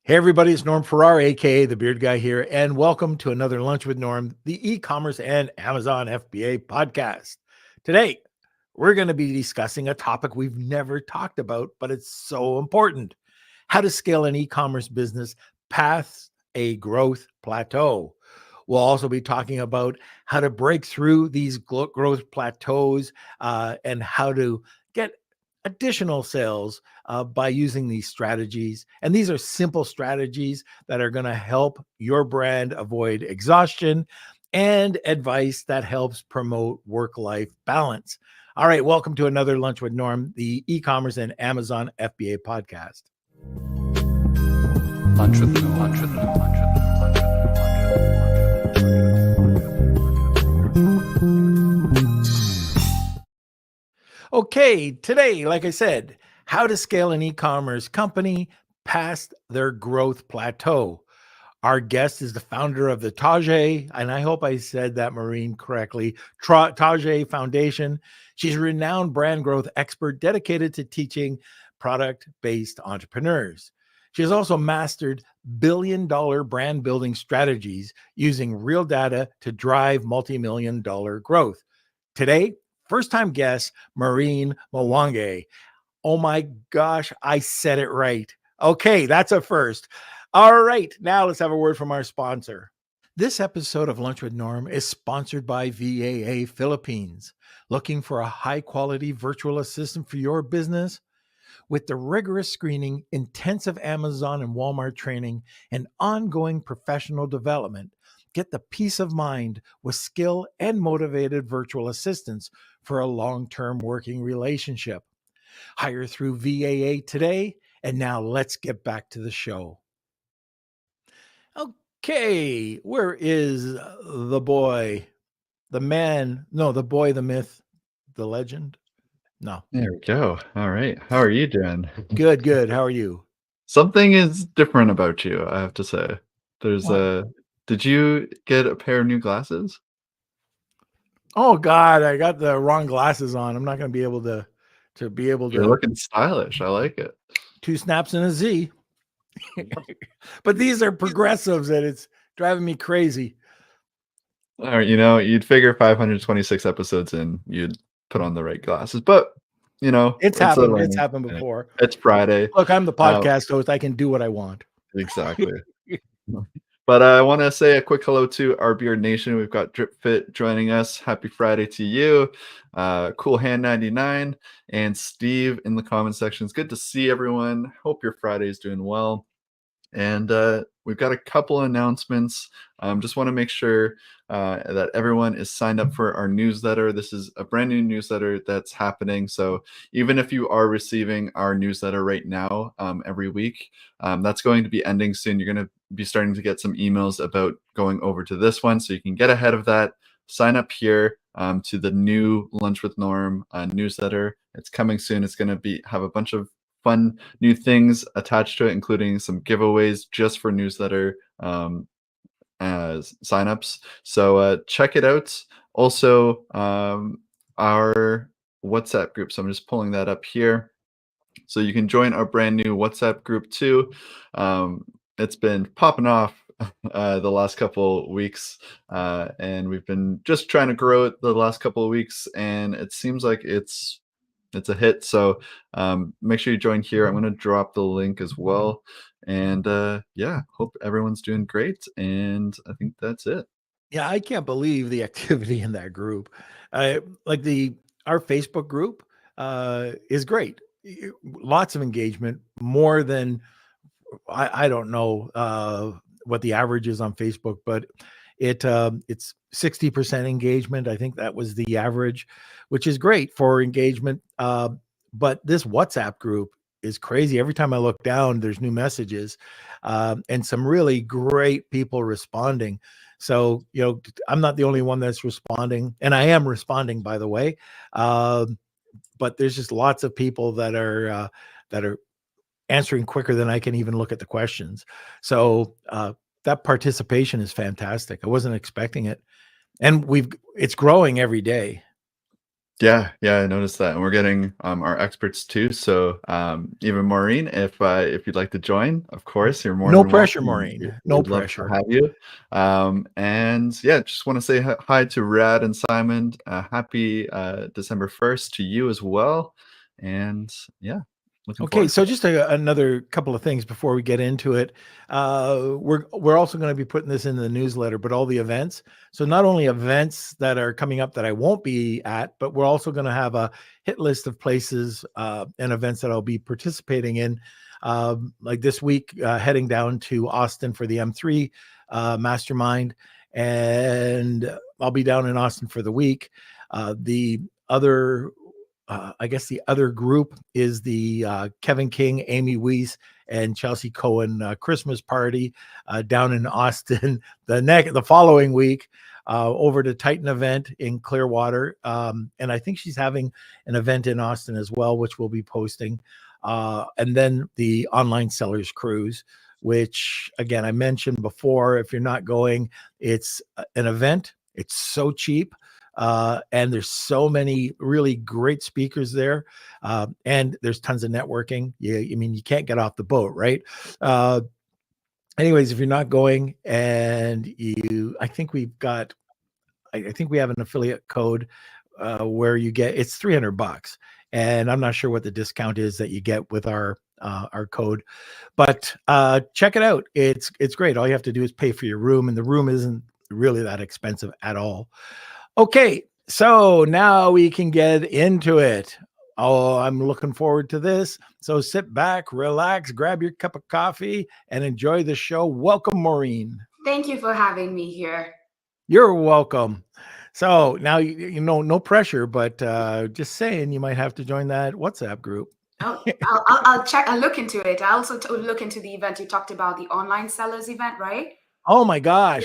Hey everybody, it's Norm Farrar, aka the Beard Guy here, and welcome to another Lunch with Norm, the e-commerce and Amazon FBA podcast. Today, we're going to be discussing a topic we've never talked about, but it's so important: how to scale an e-commerce business past a growth plateau. We'll also be talking about how to break through these growth plateaus and how to get additional sales by using these strategies. And these are simple strategies that are going to help your brand avoid exhaustion and advice that helps promote work-life balance. All right, welcome to another Lunch with Norm, the e-commerce and Amazon FBA podcast. Lunch with Norm. Lunch with Norm. Lunch with Norm. Lunch with Norm. Okay, today, like I said, how to scale an e-commerce company past their growth plateau. Our guest is the founder of the Taji, and I hope I said that, Maureen, correctly, Taji Foundation. She's a renowned brand growth expert dedicated to teaching product-based entrepreneurs. She has also mastered billion-dollar brand building strategies using real data to drive multi-million-dollar growth. Today, first-time guest, Maureen Mwangi. Oh my gosh, I said it right. Okay, that's a first. All right, now let's have a word from our sponsor. This episode of Lunch with Norm is sponsored by VAA Philippines. Looking for a high-quality virtual assistant for your business? With the rigorous screening, intensive Amazon and Walmart training, and ongoing professional development, get the peace of mind with skilled and motivated virtual assistants for a long-term working relationship. Hire through VAA today, and now let's get back to the show. Okay, where is the boy, the man, no, the boy, the myth, the legend? No. There we go. All right. How are you doing? Good. How are you? Something is different about you, I have to say. There's What? Did you get a pair of new glasses? Oh God, I got the wrong glasses on. I'm not going to be able to You're looking stylish. I like it. 2 snaps and a Z. But these are progressives and it's driving me crazy. All right, you'd figure 526 episodes in, you'd put on the right glasses, but It's it's a happened. It's learning happened thing. before. It's Friday. Look, I'm the podcast host. I can do what I want. Exactly. But I want to say a quick hello to our Beard Nation. We've got Drip Fit joining us. Happy Friday to you. Cool Hand 99 and Steve in the comment section. It's good to see everyone. Hope your Friday is doing well. And we've got a couple announcements. Just want to make sure that everyone is signed up for our newsletter. This is a brand new newsletter that's happening. So even if you are receiving our newsletter right now every week, that's going to be ending soon. You're going to be starting to get some emails about going over to this one. So you can get ahead of that. Sign up here to the new Lunch with Norm newsletter. It's coming soon. It's going to have a bunch of fun new things attached to it, including some giveaways just for newsletter signups. So check it out. Also, our WhatsApp group. So I'm just pulling that up here. So you can join our brand new WhatsApp group too. It's been popping off the last couple weeks, and we've been just trying to grow it the last couple of weeks, and it seems like it's a hit. So make sure you join here. I'm going to drop the link as well. And yeah, hope everyone's doing great. And I think that's it. Yeah, I can't believe the activity in that group. Our Facebook group is great. Lots of engagement, more than I don't know what the average is on Facebook, but it's 60% engagement. I think that was the average, which is great for engagement. But this WhatsApp group is crazy. Every time I look down, there's new messages and some really great people responding. So, I'm not the only one that's responding, and I am responding, by the way. But there's just lots of people that are answering quicker than I can even look at the questions. So that participation is fantastic. I wasn't expecting it. And it's growing every day. Yeah, yeah, I noticed that, and we're getting our experts too. So even Maureen, if you'd like to join, of course, you're more No than pressure, welcome. Maureen. No We'd love to pressure. have you. And yeah, just want to say hi to Rad and Simon. Happy December 1st to you as well. And yeah, looking Okay, forward to so it. just another couple of things before we get into it. We're also going to be putting this in the newsletter, but all the events. So not only events that are coming up that I won't be at, but we're also going to have a hit list of places and events that I'll be participating in. Like this week, heading down to Austin for the M3 Mastermind, and I'll be down in Austin for the week. The other I guess the other group is the Kevin King, Amy Weiss, and Chelsea Cohen Christmas party down in Austin the following week. Over to Titan event in Clearwater, and I think she's having an event in Austin as well, which we'll be posting. And then the online sellers cruise, which again I mentioned before. If you're not going, it's an event. It's so cheap. And there's so many really great speakers there, and there's tons of networking. Yeah, I mean, you can't get off the boat, right? Uh, Anyways, if you're not going, and I think we've got, I think we have an affiliate code where you get it's $300, and I'm not sure what the discount is that you get with our code, but check it out. It's great. All you have to do is pay for your room, and the room isn't really that expensive at all. Okay, so now we can get into it. Oh, I'm looking forward to this. So sit back, relax, grab your cup of coffee, and enjoy the show. Welcome, Maureen. Thank you for having me here. You're welcome. So now you know, no pressure, but just saying, you might have to join that WhatsApp group. Oh, I'll check. I'll look into it. I also look into the event you talked about, the online sellers event, right? Oh my gosh,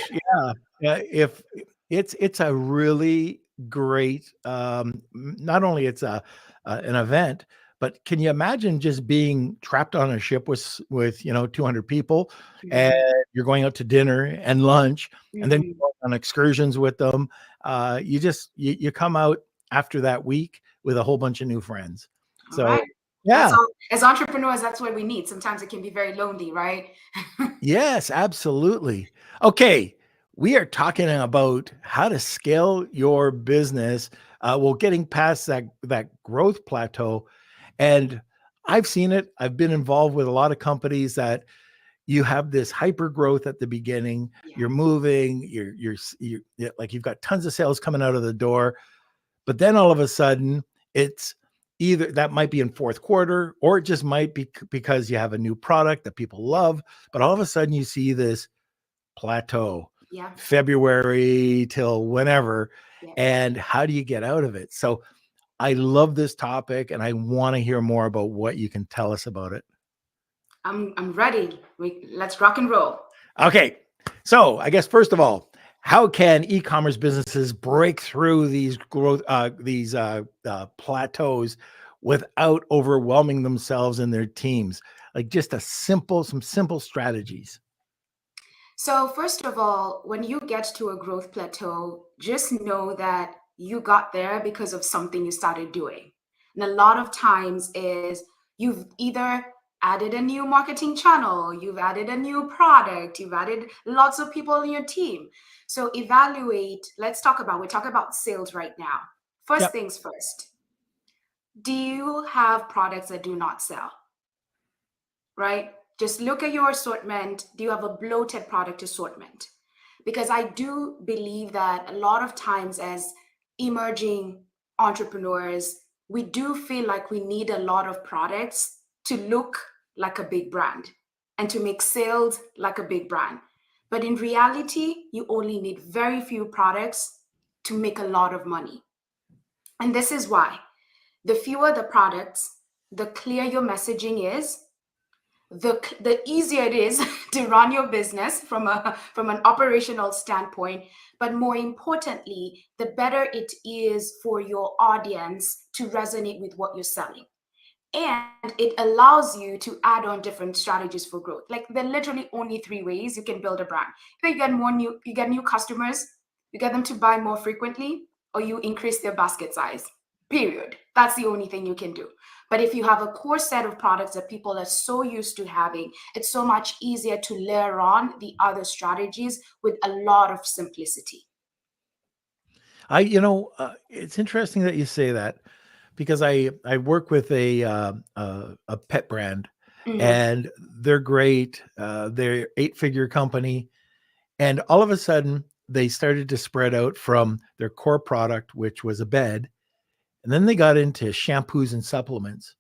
yeah. If it's a really great not only it's a an event, but can you imagine just being trapped on a ship with 200 people, and you're going out to dinner and lunch, and then you Mhm. go on excursions with them. You come out after that week with a whole bunch of new friends. All right. So That's yeah. all. As entrepreneurs, that's what we need. Sometimes it can be very lonely, right? Yes, absolutely. Okay, we are talking about how to scale your business. Well, getting past that growth plateau, and I've seen it. I've been involved with a lot of companies that you have this hyper growth at the beginning. Yeah. You're moving. You're like you've got tons of sales coming out of the door, but then all of a sudden, it's either that might be in fourth quarter, or it just might be because you have a new product that people love. But all of a sudden, you see this plateau, Yeah. February till whenever. Yeah. And how do you get out of it? So I love this topic, and I want to hear more about what you can tell us about it. I'm ready. Let's rock and roll. Okay. So I guess first of all, how can e-commerce businesses break through these plateaus without overwhelming themselves and their teams? Like just some simple strategies. So, first of all, when you get to a growth plateau, just know that you got there because of something you started doing. And a lot of times is you've either added a new marketing channel, you've added a new product, you've added lots of people in your team. So evaluate, we're talking about sales right now. First Yep. things first. Do you have products that do not sell? Right? Just look at your assortment. Do you have a bloated product assortment? Because I do believe that a lot of times as emerging entrepreneurs, we do feel like we need a lot of products to look like a big brand and to make sales like a big brand. But in reality, you only need very few products to make a lot of money. And this is why the fewer the products, the clearer your messaging is, the easier it is to run your business from an operational standpoint, but more importantly, the better it is for your audience to resonate with what you're selling. And it allows you to add on different strategies for growth. Like there are literally only three ways you can build a brand. Either you get new customers, you get them to buy more frequently, or you increase their basket size. period. That's the only thing you can do. But if you have a core set of products that people are so used to having, it's so much easier to layer on the other strategies with a lot of simplicity. It's interesting that you say that, because I work with a pet brand, Mhm. and they're great. They're 8-figure company, and all of a sudden they started to spread out from their core product, which was a bed, and then they got into shampoos and supplements,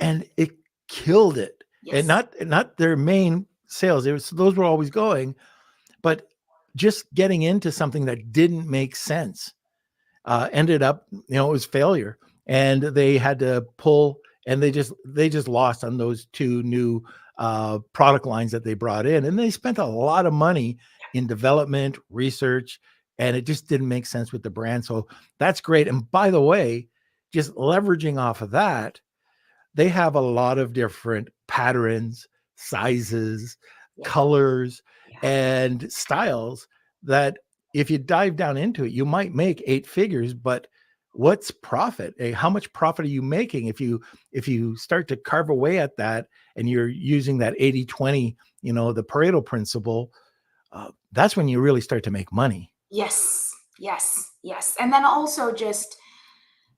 and it killed it. And Yes. not their main sales; those were always going, but just getting into something that didn't make sense ended up, it was failure, and they had to pull, and they just lost on those two new product lines that they brought in, and they spent a lot of money in development, research, and it just didn't make sense with the brand. So that's great. And by the way, just leveraging off of that, they have a lot of different patterns, sizes, Yeah. colors, Yeah. and styles that if you dive down into it, you might make 8 figures, but what's profit? How much profit are you making if you start to carve away at that, and you're using that 80-20, the Pareto principle? That's when you really start to make money. Yes. Yes. Yes. And then also just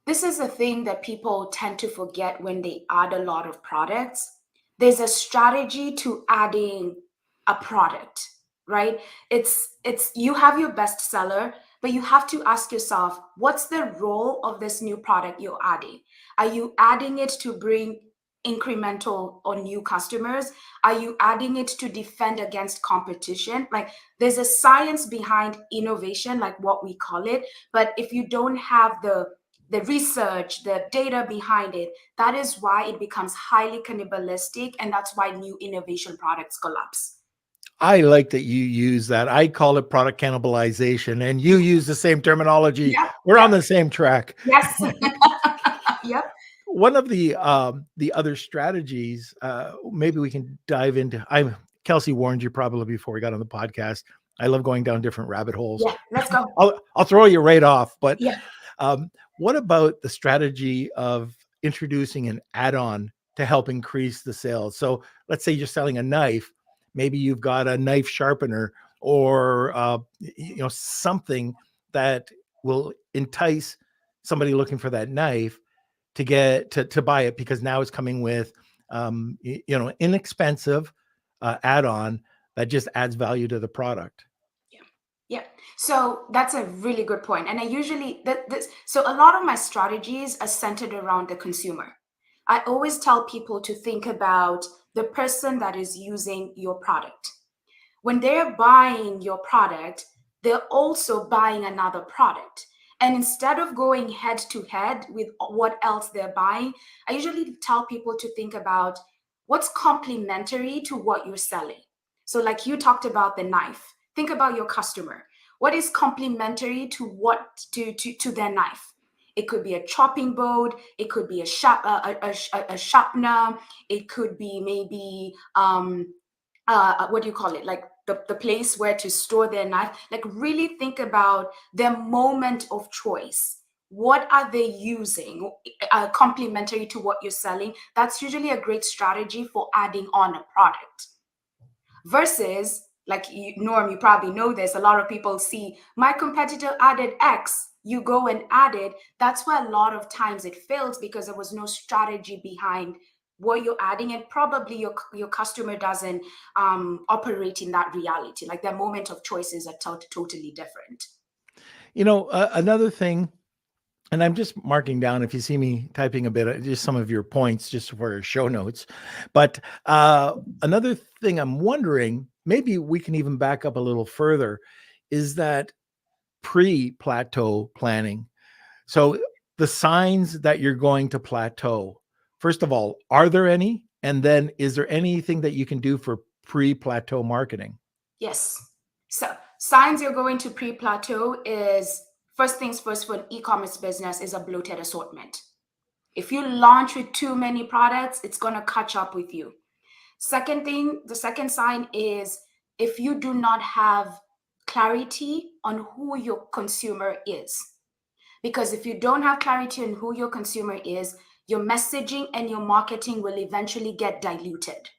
this is a thing that people tend to forget when they add a lot of products. There's a strategy to adding a product, right? It's you have your best seller, but you have to ask yourself, what's the role of this new product you're adding? Are you adding it to bring incremental or new customers? Are you adding it to defend against competition? Like there's a science behind innovation, like what we call it. But if you don't have the research, the data behind it, that is why it becomes highly cannibalistic, and that's why new innovation products collapse. I like that you use that. I call it product cannibalization, and you use the same terminology. Yep, We're on yep, the same track. yes. Yep. One of the other strategies, maybe we can dive into. Kelsey warned you probably before we got on the podcast. I love going down different rabbit holes. Yeah, let's go. I'll throw you right off. But Yeah. what about the strategy of introducing an add-on to help increase the sales? So let's say you're selling a knife. Maybe you've got a knife sharpener, or something that will entice somebody looking for that knife to get to buy it, because now it's coming with inexpensive add-on that just adds value to the product. Yeah. So that's a really good point. And I usually so a lot of my strategies are centered around the consumer. I always tell people to think about the person that is using your product. When they're buying your product, they're also buying another product. And instead of going head to head with what else they're buying, I usually tell people to think about what's complementary to what you're selling. So, like you talked about the knife, think about your customer. What is complementary to to their knife? It could be a chopping board. It could be a sharpener. It could be maybe what do you call it, like the place where to store their knife. Like really think about their moment of choice. What are they using complementary to what you're selling? That's usually a great strategy for adding on a product. Versus, like Norm, you probably know this, a lot of people see my competitor added X, you go and add it. That's why a lot of times it fails, because there was no strategy behind what you're adding, and probably your customer doesn't operate in that reality. Like their moment of choices are totally different. Another thing, and I'm just marking down, if you see me typing a bit, just some of your points just for show notes. But another thing I'm wondering, maybe we can even back up a little further, is that pre-plateau planning. So the signs that you're going to plateau, first of all, are there any? And then is there anything that you can do for pre-plateau marketing? Yes. So signs you're going to pre-plateau is, first things first, for an e-commerce business, is a bloated assortment. If you launch with too many products, it's going to catch up with you. Second thing, the second sign is if you do not have clarity on who your consumer is. Because if you don't have clarity on who your consumer is, your messaging and your marketing will eventually get diluted.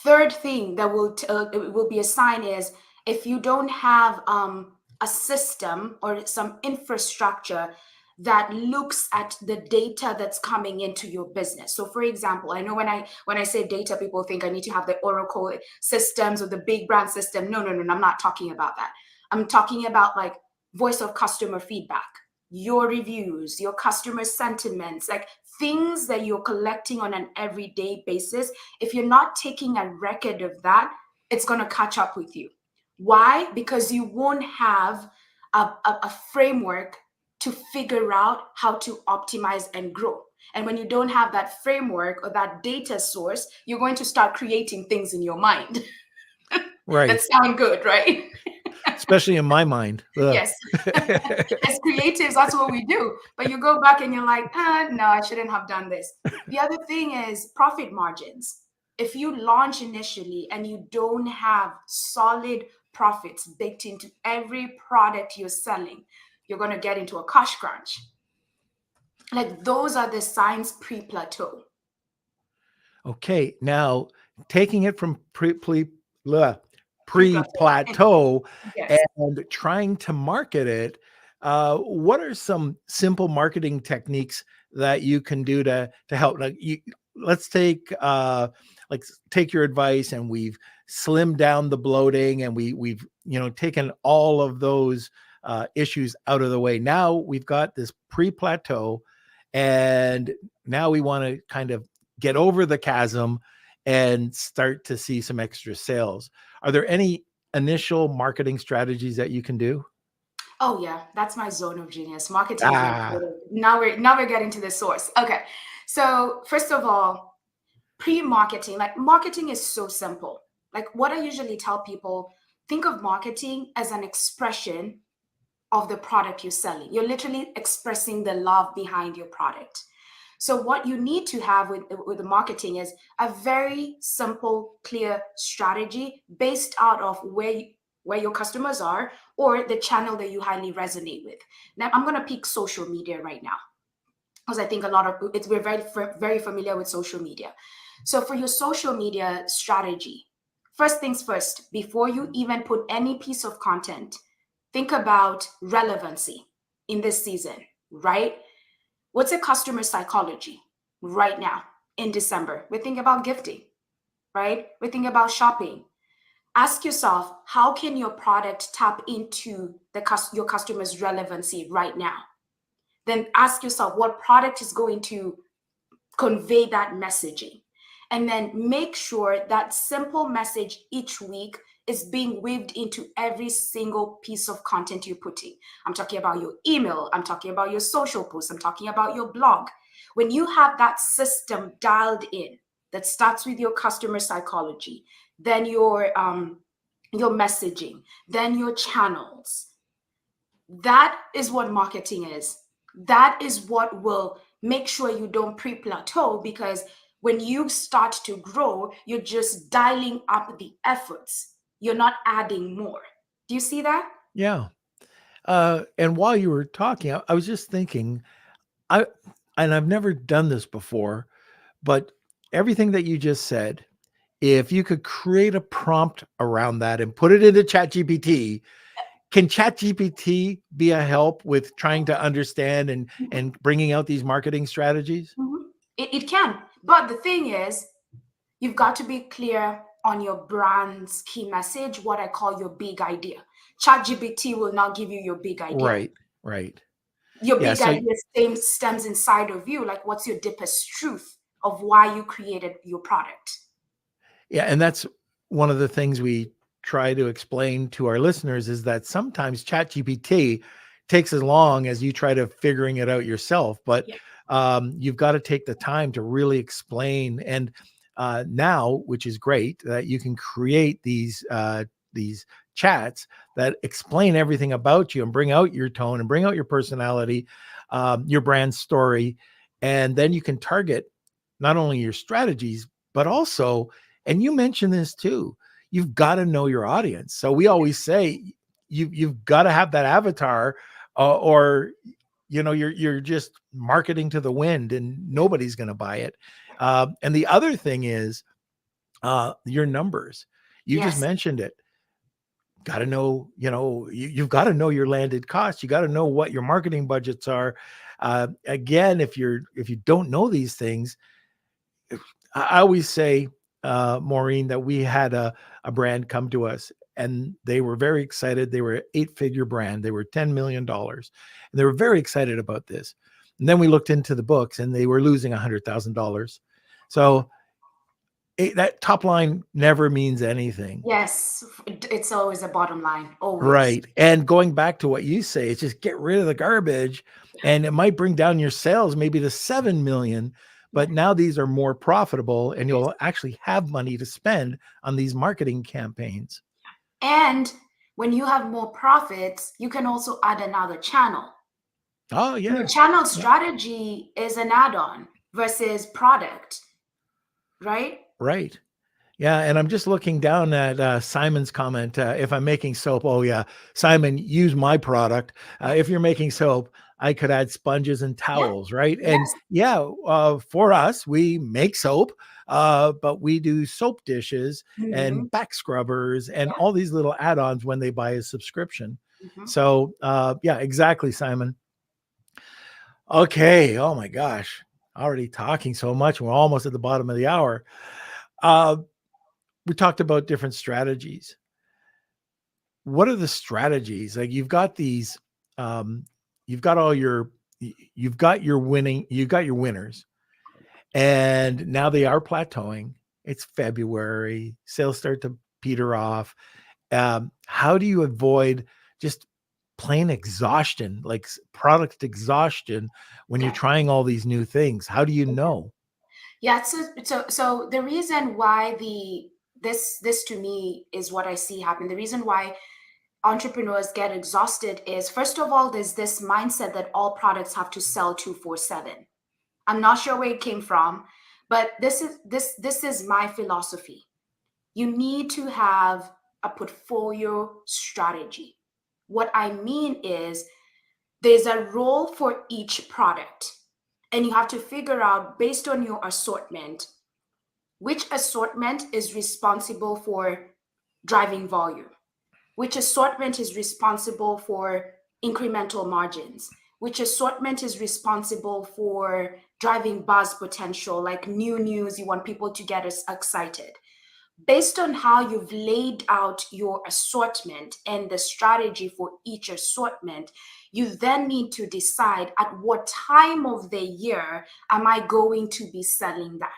Third thing that will be a sign is if you don't have a system or some infrastructure that looks at the data that's coming into your business. So for example, I know when I say data, people think I need to have the Oracle systems or the big brand system. No, I'm not talking about that. I'm talking about like voice of customer feedback, your reviews, your customer sentiments, like things that you're collecting on an everyday basis. If you're not taking a record of that, it's going to catch up with you. Why? Because you won't have a framework to figure out how to optimize and grow. And when you don't have that framework or that data source, you're going to start creating things in your mind. Right. That sound good, right? Especially in my mind. Ugh. Yes. As creatives, that's what we do. But you go back and you're like, no, I shouldn't have done this. The other thing is profit margins. If you launch initially and you don't have solid profits baked into every product you're selling, you're going to get into a cash crunch. Like those are the signs pre-plateau. Okay, now taking it from pre-plateau Yes. and trying to market it, what are some simple marketing techniques that you can do to help? Like let's take take your advice, and we've slimmed down the bloating, and we've taken all of those issues out of the way. Now we've got this pre-plateau, and now we want to kind of get over the chasm and start to see some extra sales. Are there any initial marketing strategies that you can do? Oh yeah, that's my zone of genius. Marketing. Now we're getting to the source. Okay. So first of all, pre-marketing, like marketing is so simple. Like what I usually tell people, think of marketing as an expression of the product you're selling. You're literally expressing the love behind your product. So what you need to have with the marketing is a very simple, clear strategy based out of where your customers are or the channel that you highly resonate with. Now, I'm going to pick social media right now because I think we're very familiar with social media. So for your social media strategy, first things first, before you even put any piece of content, think about relevancy in this season, right? What's a customer psychology right now in December? We're thinking about gifting, right? We're thinking about shopping. Ask yourself, how can your product tap into your customer's relevancy right now? Then ask yourself what product is going to convey that messaging. And then make sure that simple message each week is being weaved into every single piece of content you're putting. I'm talking about your email. I'm talking about your social posts. I'm talking about your blog. When you have that system dialed in, that starts with your customer psychology, then your messaging, then your channels. That is what marketing is. That is what will make sure you don't pre-plateau, because when you start to grow, you're just dialing up the efforts. You're not adding more. Do you see that? Yeah. And while you were talking, I was just thinking, and I've never done this before, but everything that you just said, if you could create a prompt around that and put it into ChatGPT, can ChatGPT be a help with trying to understand and bringing out these marketing strategies? Mm-hmm. It can. But the thing is, you've got to be clear on your brand's key message, what I call your big idea. ChatGPT will not give you your big idea. Right. Your big idea stems inside of you. Like, what's your deepest truth of why you created your product? Yeah, and that's one of the things we try to explain to our listeners, is that sometimes ChatGPT takes as long as you try to figuring it out yourself, but you've got to take the time to really explain. And now, which is great, that you can create these chats that explain everything about you and bring out your tone and bring out your personality, your brand story, and then you can target not only your strategies, but also, and you mentioned this too, you've got to know your audience. So we always say you've got to have that avatar or you're just marketing to the wind and nobody's going to buy it. And the other thing is your numbers. You just Yes. mentioned it. Got to know, you've got to know your landed costs. You got to know what your marketing budgets are. Again, if you don't know these things, I always say, Maureen, that we had a brand come to us and they were very excited. They were an 8-figure brand. They were $10 million. And they were very excited about this. And then we looked into the books and they were losing $100,000. So that top line never means anything. Yes, it's always a bottom line, always. Right. And going back to what you say, it's just get rid of the garbage and it might bring down your sales maybe to 7 million, but now these are more profitable and you'll actually have money to spend on these marketing campaigns. And when you have more profits, you can also add another channel. Oh, yeah. Your channel strategy is an add-on versus product, right? Right. Yeah. And I'm just looking down at Simon's comment. If I'm making soap, oh, yeah, Simon, use my product. If you're making soap, I could add sponges and towels, right? And for us, we make soap, but we do soap dishes and back scrubbers and all these little add-ons when they buy a subscription. So, yeah, exactly, Simon. Okay. Oh my gosh. Already talking so much. We're almost at the bottom of the hour. We talked about different strategies. What are the strategies? Like you've got these, you've got your winners, and now they are plateauing. It's February, sales start to peter off. How do you avoid just plain exhaustion, like product exhaustion, when you're trying all these new things? How do you know? Yeah, so the reason why this to me is what I see happen. The reason why entrepreneurs get exhausted is, first of all, there's this mindset that all products have to sell 24/7. I'm not sure where it came from, but this is my philosophy. You need to have a portfolio strategy. What I mean is there's a role for each product, and you have to figure out, based on your assortment, which assortment is responsible for driving volume, which assortment is responsible for incremental margins, which assortment is responsible for driving buzz potential, like new news, you want people to get us excited. Based on how you've laid out your assortment and the strategy for each assortment, you then need to decide at what time of the year am I going to be selling that.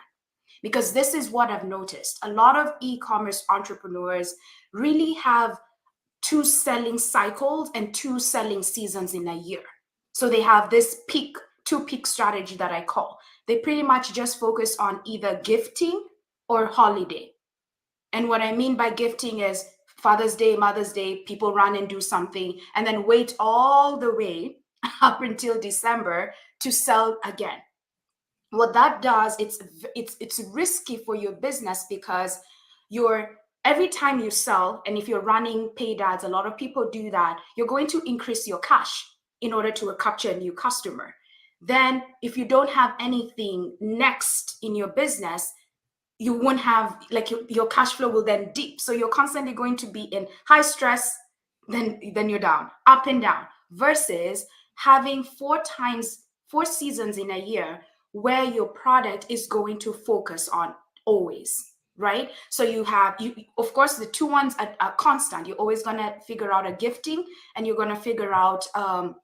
Because this is what I've noticed. A lot of e-commerce entrepreneurs really have 2 selling cycles and 2 selling seasons in a year. So they have this two peak strategy that I call. They pretty much just focus on either gifting or holiday. And what I mean by gifting is Father's Day, Mother's Day, people run and do something and then wait all the way up until December to sell again. What that does, it's risky for your business, because every time you sell, and if you're running paid ads, a lot of people do that, you're going to increase your cash in order to capture a new customer. Then if you don't have anything next in your business, you won't have, like, your cash flow will then dip. So you're constantly going to be in high stress, then you're down, up and down, versus having 4 seasons in a year where your product is going to focus on always, right? So you of course, the 2 ones are constant. You're always going to figure out a gifting, and you're going to figure out you're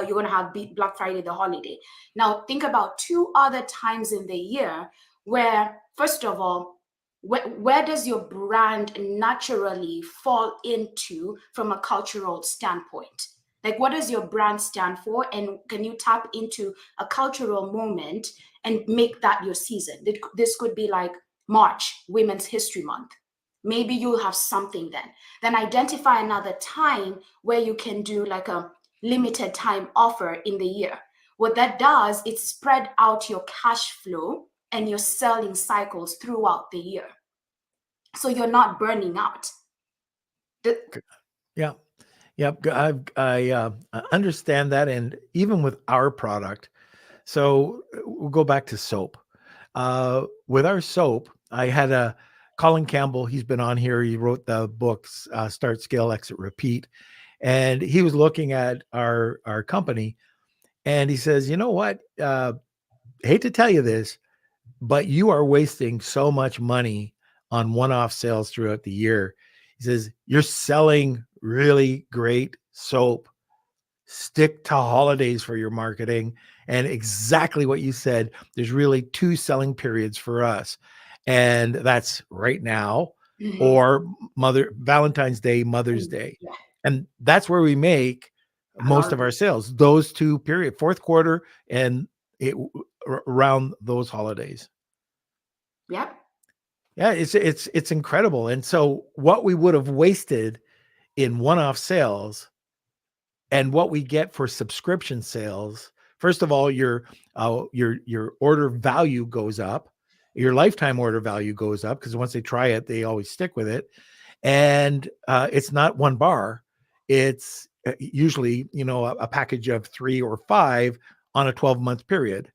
going to have Black Friday, the holiday. Now think about 2 other times in the year where, first of all, where does your brand naturally fall into from a cultural standpoint? Like, what does your brand stand for? And can you tap into a cultural moment and make that your season? This could be like March, Women's History Month. Maybe you'll have something then. Then identify another time where you can do like a limited time offer in the year. What that does, it spread out your cash flow and your selling cycles throughout the year, so you're not burning out. Yeah. Yep, I understand that, and even with our product. So we'll go back to soap. With our soap, I had a Colin Campbell. He's been on here. He wrote the books Start, Scale, Exit, Repeat, and he was looking at our company, and he says, "You know what? Hate to tell you this, but you are wasting so much money on one-off sales throughout the year." He says, "You're selling really great soap. Stick to holidays for your marketing." And exactly what you said, there's really two selling periods for us. And that's right now Mhm. or Valentine's Day, Mother's Day. Yeah, And that's where we make a lot most of of our it. sales, those two periods, fourth quarter and around those holidays. Yep. Yeah, it's incredible. And so what we would have wasted in one-off sales and what we get for subscription sales, first of all, your order value goes up, your lifetime order value goes up because once they try it, they always stick with it. And it's not one bar; it's usually a package of 3 or 5 on a 12-month period.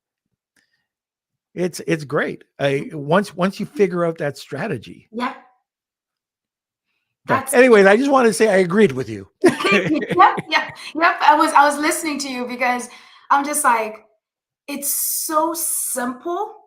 It's great. Once you figure out that strategy. Yep. But That's anyways, I just wanted to say I agreed with you. yep. I was listening to you because I'm just like, it's so simple.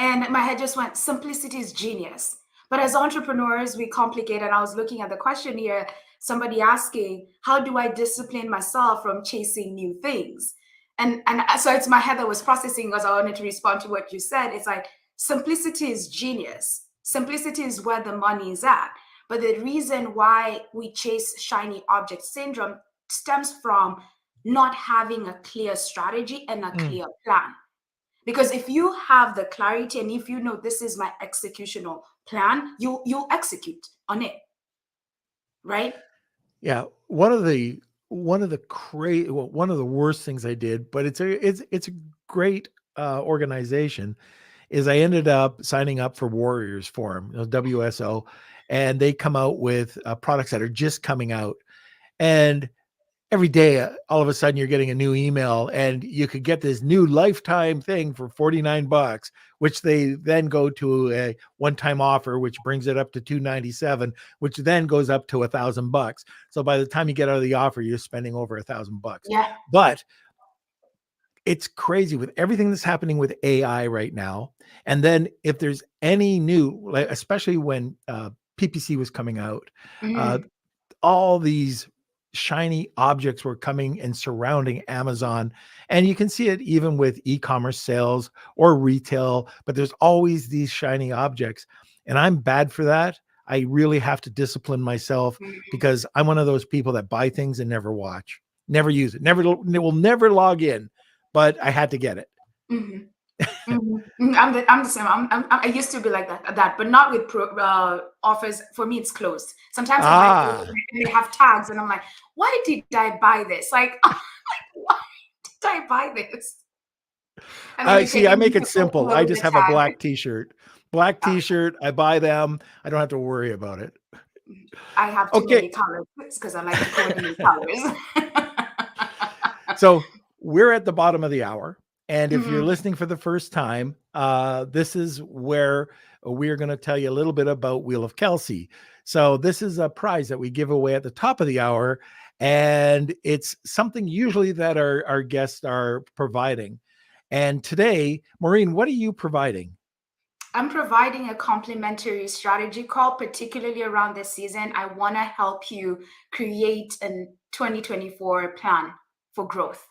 And my head just went, simplicity is genius. But as entrepreneurs, we complicate. And I was looking at the question here, somebody asking, how do I discipline myself from chasing new things? And so it's my head that was processing because I wanted to respond to what you said. It's like, simplicity is genius. Simplicity is where the money is at. But the reason why we chase shiny object syndrome stems from not having a clear strategy and a clear plan. Because if you have the clarity and if you know this is my executional plan, you'll execute on it, right? Yeah, one of the one of the worst things I did, but it's a great organization, is I ended up signing up for Warriors Forum, WSO, and they come out with products that are just coming out, and every day, all of a sudden, you're getting a new email, and you could get this new lifetime thing for $49, which they then go to a one-time offer, which brings it up to $297, which then goes up to $1,000. So by the time you get out of the offer, you're spending over $1,000. Yeah. But it's crazy with everything that's happening with AI right now. And then if there's any new, like especially when PPC was coming out, uh, Mhm. all these shiny objects were coming and surrounding Amazon. And you can see it even with e-commerce sales or retail, but there's always these shiny objects. And I'm bad for that. I really have to discipline myself because I'm one of those people that buy things and never watch, never use it, will never log in, but I had to get it. Mhm. I'm the same. I used to be like that, but not with offers. For me, it's closed. Sometimes I might go Ah, and they have tags, and I'm like, why did I buy this? Like, why did I buy this? And then I you see. I can make it simple. I upload just the have a tag. black t-shirt. Black t-shirt. I buy them. I don't have to worry about it. I have too Okay. many colors because I like to coordinate colors. So we're at the bottom of the hour. And if you're Mhm. listening for the first time, this is where we're going to tell you a little bit about Wheel of Kelsey. So this is a prize that we give away at the top of the hour. And it's something usually that our guests are providing. And today, Maureen, what are you providing? I'm providing a complimentary strategy call, particularly around this season. I want to help you create a 2024 plan for growth.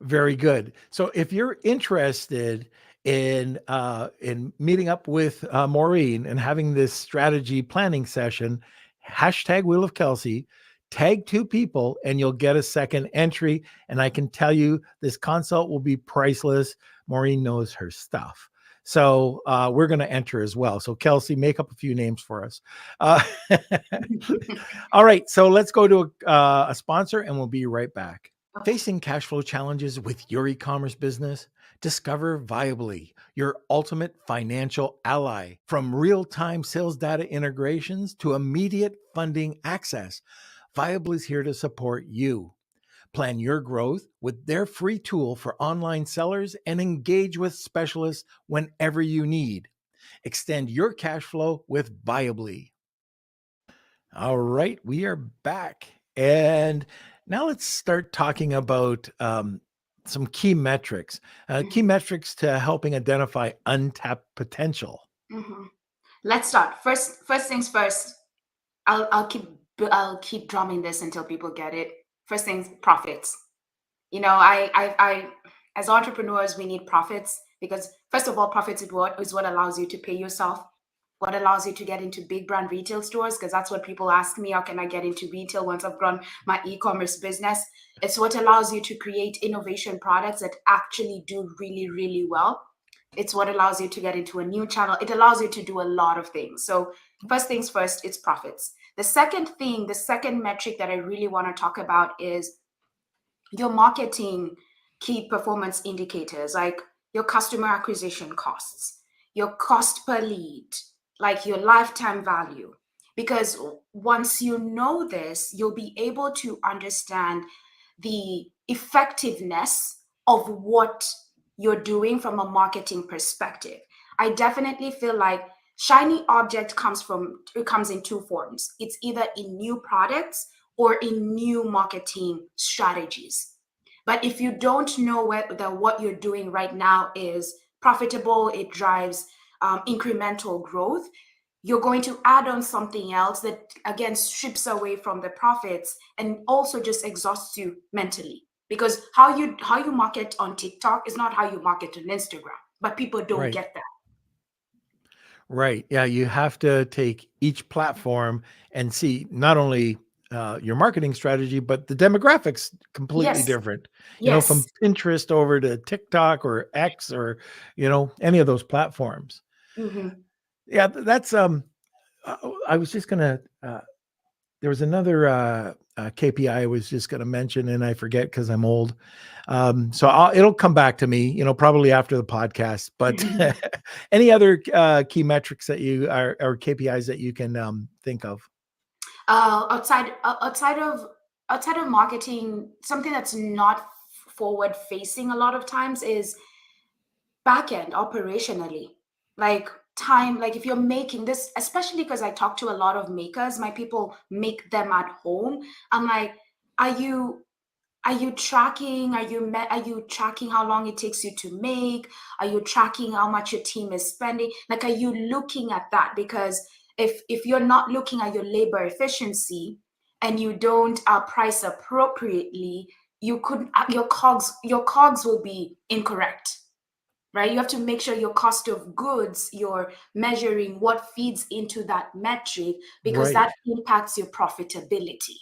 Very good. So if you're interested in meeting up with Maureen and having this strategy planning session, hashtag Wheel of Kelsey, tag 2 people and you'll get a second entry. And I can tell you this consult will be priceless. Maureen knows her stuff. So we're going to enter as well. So Kelsey, make up a few names for us. Uh, all right. So let's go to a sponsor and we'll be right back. Facing cash flow challenges with your e-commerce business? Discover Viably, your ultimate financial ally. From real-time sales data integrations to immediate funding access, Viably is here to support you. Plan your growth with their free tool for online sellers and engage with specialists whenever you need. Extend your cash flow with Viably. All right, we are back. And now let's start talking about some key metrics, key metrics to helping identify untapped potential. Let's start. First things first. I'll keep drumming this until people get it. First things, profits. You know, I as entrepreneurs, we need profits because first of all, profits is what allows you to pay yourself, what allows you to get into big brand retail stores, because that's what people ask me, how can I get into retail once I've grown my e-commerce business? It's what allows you to create innovation products that actually do really, really well. It's what allows you to get into a new channel. It allows you to do a lot of things. So first things first, it's profits. The second metric that I really want to talk about is your marketing key performance indicators, like your customer acquisition costs, your cost per lead, like your lifetime value. Because once you know this, you'll be able to understand the effectiveness of what you're doing from a marketing perspective. I definitely feel like shiny object comes in two forms. It's either in new products or in new marketing strategies. But if you don't know whether what you're doing right now is profitable, it drives incremental growth, you're going to add on something else that again strips away from the profits and also just exhausts you mentally. Because how you market on TikTok is not how you market on Instagram, but people don't get that. Right. Yeah. You have to take each platform and see not only your marketing strategy, but the demographics completely different. You know, from Pinterest over to TikTok or X or, you know, any of those platforms. Yeah, that's I was just gonna. There was another KPI I was just gonna mention, and I forget because I'm old. So it'll come back to me, you know, probably after the podcast. But any other key metrics that you are or KPIs that you can think of? Outside of marketing, something that's not forward facing a lot of times is back end operationally, like time. Like if you're making this, especially because I talk to a lot of makers, my people make them at home. I'm like, are you tracking? Are you tracking how long it takes you to make? Are you tracking how much your team is spending? Like, are you looking at that? Because if you're not looking at your labor efficiency and you don't price appropriately, you could your cogs will be incorrect, right? You have to make sure your cost of goods, you're measuring what feeds into that metric, because that impacts your profitability.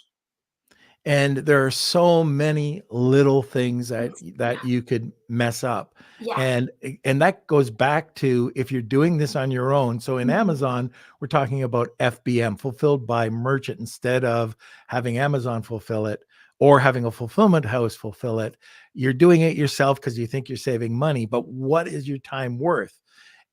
And there are so many little things that you could mess up. And that goes back to if you're doing this on your own. So in Amazon, we're talking about FBM, fulfilled by merchant, instead of having Amazon fulfill it or having a fulfillment house fulfill it. You're doing it yourself because you think you're saving money. But what is your time worth?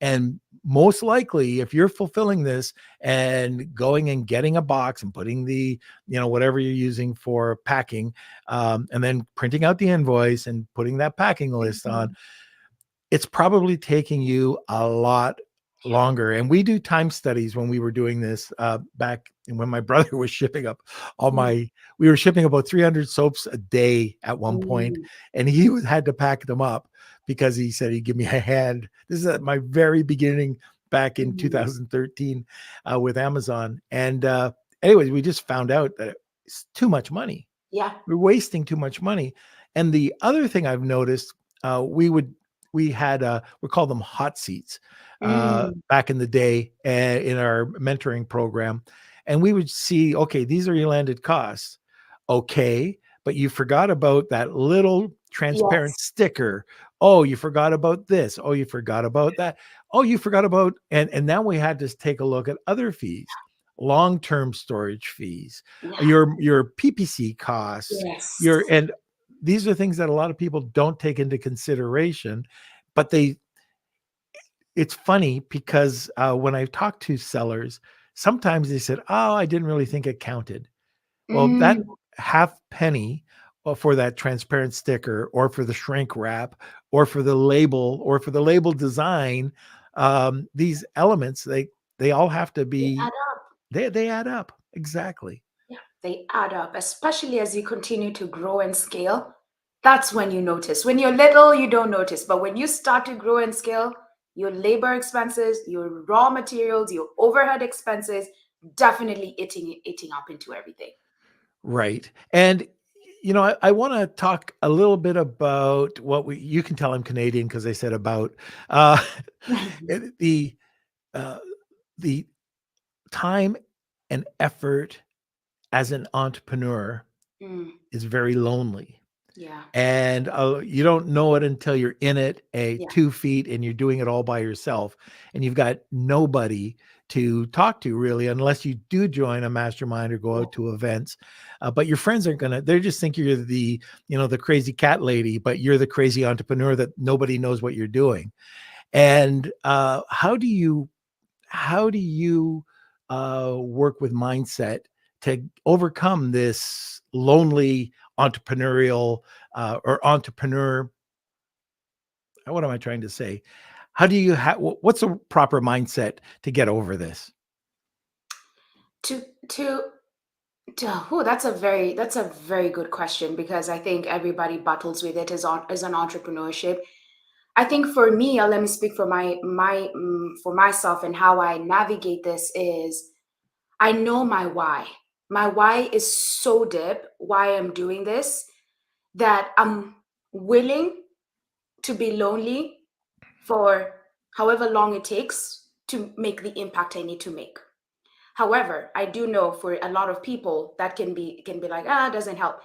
And most likely, if you're fulfilling this and going and getting a box and putting the, you know, whatever you're using for packing, and then printing out the invoice and putting that packing list on, it's probably taking you a lot longer. And we do time studies when we were doing this back when my brother was shipping up we were shipping about 300 soaps a day at one point, and he had to pack them up because he said he'd give me a hand. This is at my very beginning back in 2013 with Amazon. And anyways, we just found out that it's too much money. Yeah. We're wasting too much money. And the other thing I've noticed, we call them hot seats back in the day in our mentoring program. And we would see, okay, these are your landed costs. Okay. But you forgot about that little transparent sticker. Oh, you forgot about this. Oh, you forgot about that. Oh, you forgot about, and now we had to take a look at other fees, long-term storage fees, your PPC costs, and these are things that a lot of people don't take into consideration, but it's funny because when I've talked to sellers, sometimes they said, oh, I didn't really think it counted. Well, that Mm, half penny for that transparent sticker or for the shrink wrap or for the label or for the label design, these elements, they all have to they be, add up. they add up. Exactly. Yeah, they add up, especially as you continue to grow and scale. That's when you notice. When you're little, you don't notice. But when you start to grow and scale, your labor expenses, your raw materials, your overhead expenses, definitely eating up into everything. Right. And I want to talk a little bit about what you can tell I'm Canadian because they said about uh it- uh the time and effort as an entrepreneur Mm, is very lonely. yeah, And you don't know it until you're in it, yeah, 2 feet, and you're doing it all by yourself. And you've got nobody to talk to really, unless you do join a mastermind or go yeah, out to events. But your friends aren't gonna. They just think you're the crazy cat lady, but you're the crazy entrepreneur that nobody knows what you're doing. And how do you work with mindset to overcome this lonely entrepreneurial or entrepreneur? What am I trying to say? How do you what's a proper mindset to get over this? to to oh, that's a very good question, because I think everybody battles with it as an entrepreneurship. I think for me, let me speak for for myself, and how I navigate this is I know my why. My why is so deep, why I'm doing this, that I'm willing to be lonely for however long it takes to make the impact I need to make. However, I do know for a lot of people that can be like, it doesn't help.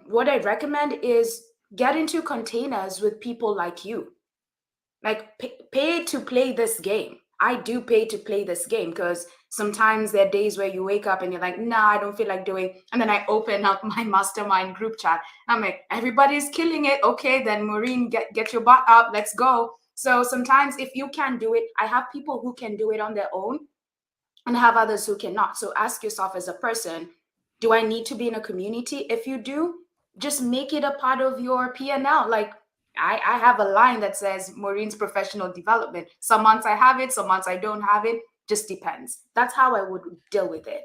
What I recommend is get into containers with people like you. Like, pay to play this game. I do pay to play this game, because sometimes there are days where you wake up and you're like, nah, I don't feel like doing. And then I open up my mastermind group chat. I'm like, everybody's killing it. Okay, then Maureen, get your butt up. Let's go. So sometimes if you can't do it, I have people who can do it on their own, and have others who cannot. So ask yourself as a person, do I need to be in a community? If you do, just make it a part of your P&L. Like, I have a line that says Maureen's professional development. Some months I have it, some months I don't have it. Just depends. That's how I would deal with it.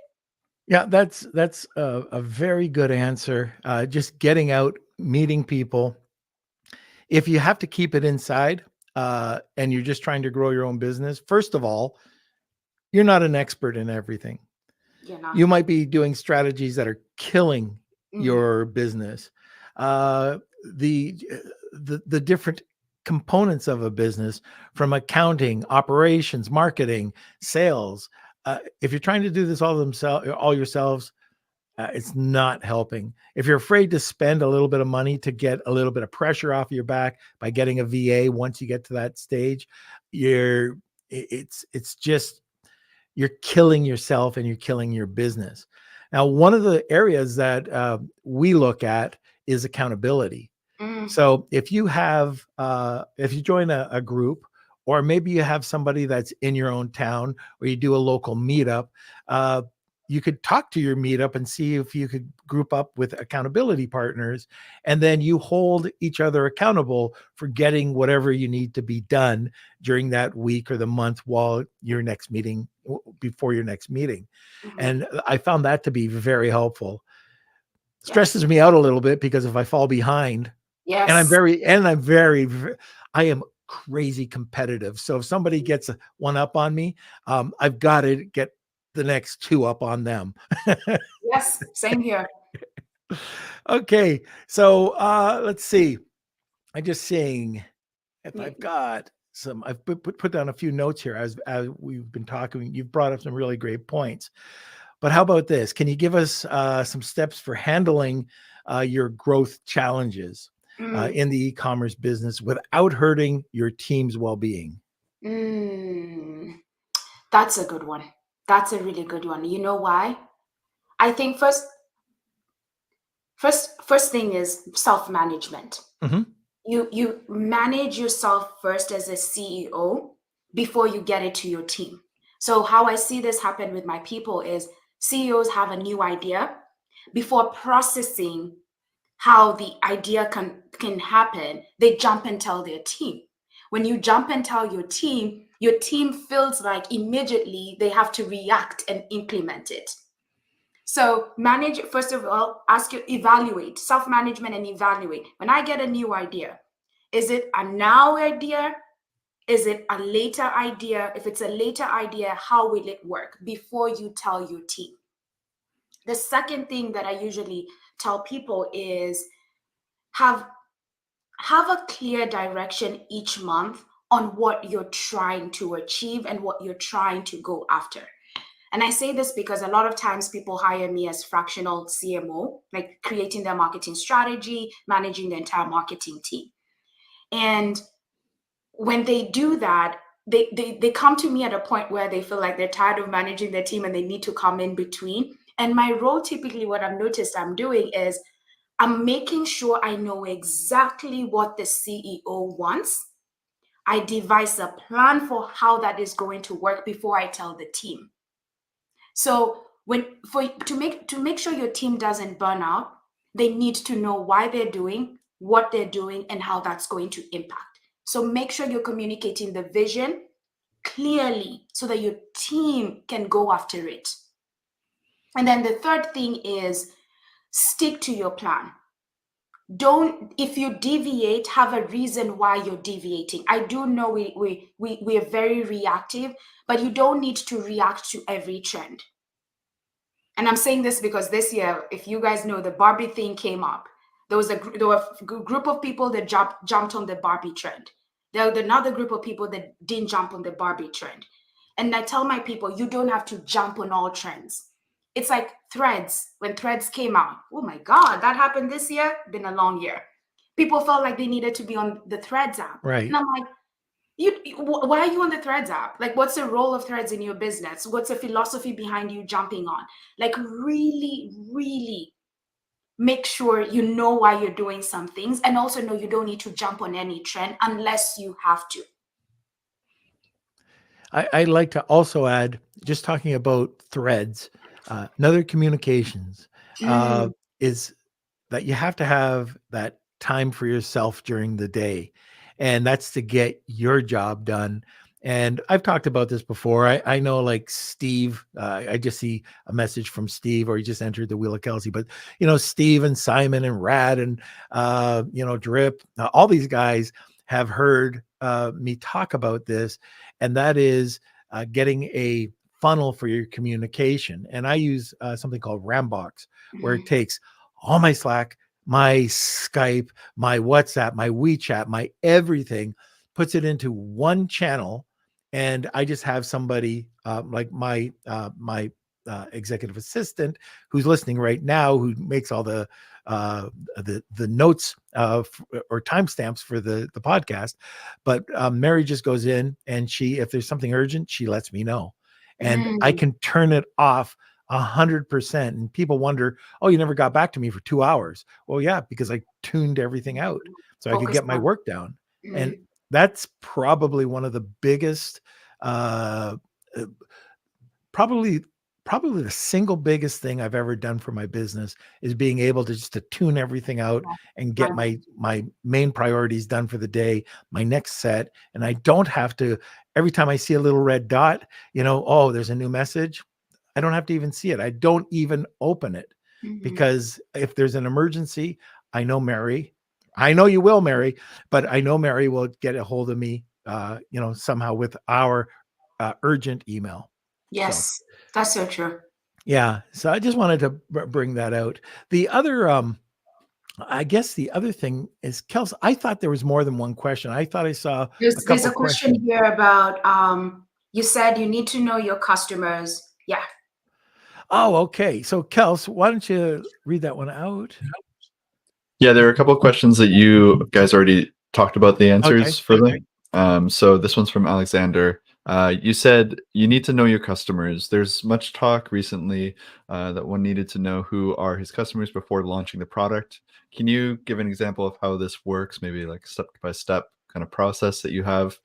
Yeah, that's a very good answer. Just getting out, meeting people. If you have to keep it inside, and you're just trying to grow your own business, first of all, you're not an expert in everything. You know. You might be doing strategies that are killing Mm, your business. Uh, the different components of a business, from accounting, operations, marketing, sales. If you're trying to do this all yourselves, it's not helping. If you're afraid to spend a little bit of money to get a little bit of pressure off your back by getting a VA, once you get to that stage, it's just, you're killing yourself and you're killing your business. Now, one of the areas that we look at is accountability. mm, So if you join a group, or maybe you have somebody that's in your own town, or you do a local meetup, uh, you could talk to your meetup and see if you could group up with accountability partners, and then you hold each other accountable for getting whatever you need to be done during that week or the month while your next meeting, before your next meeting. mhm. And I found that to be very helpful. Yes. Stresses me out a little bit because if I fall behind, and I'm Yes. very, and I'm very, I am crazy competitive. So if somebody gets one up on me, I've got to get the next two up on them. Yes. Same here. Okay. So let's see. I'm just seeing if Yeah. I've got I've put down a few notes here as we've been talking. You've brought up some really great points. But how about this? Can you give us some steps for handling your growth challenges Mm, in the e-commerce business without hurting your team's well-being? mm. That's a good one. That's a really good one. You know why? I think first thing is self-management. Mhm. You manage yourself first as a CEO before you get it to your team. So how I see this happen with my people is CEOs have a new idea. before processing how the idea can happen, they jump and tell their team. When you jump and tell your team feels like immediately they have to react and implement it. So manage, first of all, evaluate, self-management and evaluate. When I get a new idea, is it a now idea? Is it a later idea? If it's a later idea, how will it work before you tell your team? The second thing that I usually tell people is have a clear direction each month on what you're trying to achieve and what you're trying to go after. And I say this because a lot of times people hire me as fractional CMO, like creating their marketing strategy, managing the entire marketing team. And when they do that, they come to me at a point where they feel like they're tired of managing their team and they need to come in between. And my role, typically what I've noticed I'm doing is I'm making sure I know exactly what the CEO wants. I devise a plan for how that is going to work before I tell the team. So to make sure your team doesn't burn out, they need to know why they're doing, what they're doing, and how that's going to impact. So make sure you're communicating the vision clearly so that your team can go after it. And then the third thing is stick to your plan. If you deviate, have a reason why you're deviating. I do know we are very reactive, but you don't need to react to every trend. And I'm saying this because this year, if you guys know, the Barbie thing came up. There were a group of people that jumped on the Barbie trend. There was another group of people that didn't jump on the Barbie trend. And I tell my people, you don't have to jump on all trends. It's like Threads. When Threads came out, oh my God, that happened this year. Been a long year. People felt like they needed to be on the Threads app. Right. And I'm like, why are you on the Threads app? Like, what's the role of Threads in your business? What's the philosophy behind you jumping on? Like, really, really make sure you know why you're doing some things, and also know you don't need to jump on any trend unless you have to. I'd like to also add, just talking about Threads, another communications is that you have to have that time for yourself during the day. And that's to get your job done. And I've talked about this before. I know, like Steve, I just see a message from Steve, or he just entered the Wheel of Kelsey. But, Steve and Simon and Rad and, Drip, all these guys have heard me talk about this. And that is getting a funnel for your communication. And I use something called Rambox, where it takes all my Slack, my Skype, my WhatsApp, my WeChat, my everything, puts it into one channel. And I just have somebody like my executive assistant who's listening right now, who makes all the notes or timestamps for the podcast. But Mary just goes in, and if there's something urgent, she lets me know, and I can turn it off 100%. And people wonder, oh, you never got back to me for 2 hours. Well, yeah, because I tuned everything out so I could get my work down. And that's probably one of the biggest, probably the single biggest thing I've ever done for my business, is being able to just to tune everything out and get my main priorities done for the day, my next set. And I don't have to, every time I see a little red dot, oh, there's a new message, I don't have to even see it. I don't even open it, because if there's an emergency, I know Mary. I know you will, Mary, but I know Mary will get a hold of me, somehow with our urgent email. Yes, that's so true. Yeah. So I just wanted to bring that out. The other, I guess the other thing is, Kels, I thought there was more than one question. I thought I saw there's a question here about, you said you need to know your customers. Yeah. Oh, okay. So Kels, why don't you read that one out? Yeah, there are a couple of questions that you guys already talked about the answers for them. So this one's from Alexander. You said you need to know your customers. There's much talk recently that one needed to know who are his customers before launching the product. Can you give an example of how this works? Maybe like step-by-step kind of process that you have.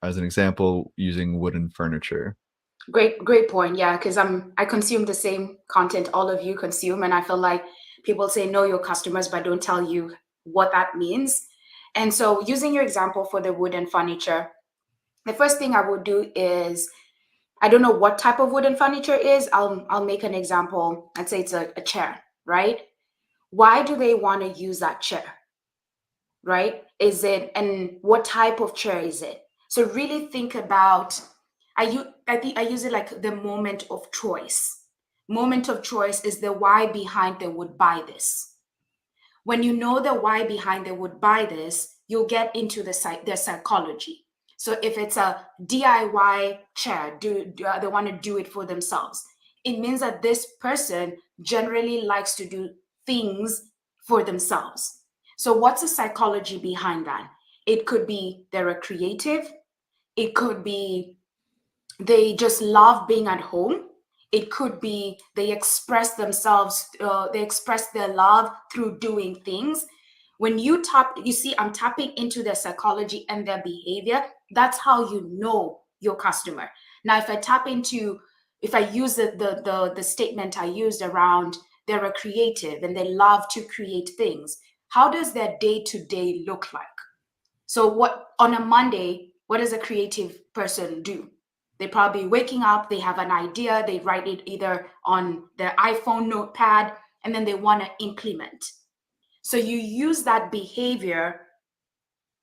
As an example, using wooden furniture. Great point. Yeah, because I consume the same content all of you consume, and I feel like people say know your customers, but don't tell you what that means. And so, using your example for the wood and furniture, the first thing I would do is, I don't know what type of wooden furniture is. I'll make an example. Let's say it's a chair, right? Why do they want to use that chair? Right? Is it, and what type of chair is it? So really think about, I think I use it like the moment of choice. Moment of choice is the why behind they would buy this. When you know the why behind they would buy this, you'll get into their psychology. So if it's a DIY chair, they want to do it for themselves. It means that this person generally likes to do things for themselves. So what's the psychology behind that? It could be they're a creative. It could be they just love being at home. It could be they express themselves, they express their love through doing things. When you tap, you see, I'm tapping into their psychology and their behavior. That's how you know your customer. Now, if I use the statement I used around they're a creative and they love to create things, how does their day to day look like? So what on a Monday, what does a creative person do? They probably waking up, they have an idea, they write it either on their iPhone notepad, and then they want to implement. So you use that behavior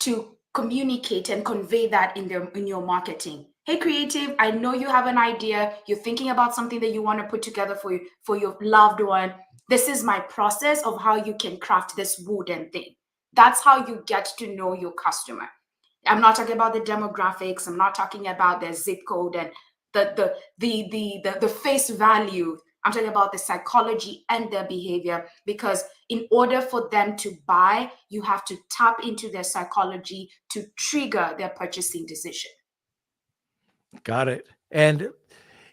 to communicate and convey that in your marketing. Hey creative, I know you have an idea, you're thinking about something that you want to put together for your loved one. This is my process of how you can craft this wooden thing. That's how you get to know your customer. I'm not talking about the demographics. I'm not talking about their zip code and the face value. I'm talking about the psychology and their behavior, because in order for them to buy, you have to tap into their psychology to trigger their purchasing decision. Got it. And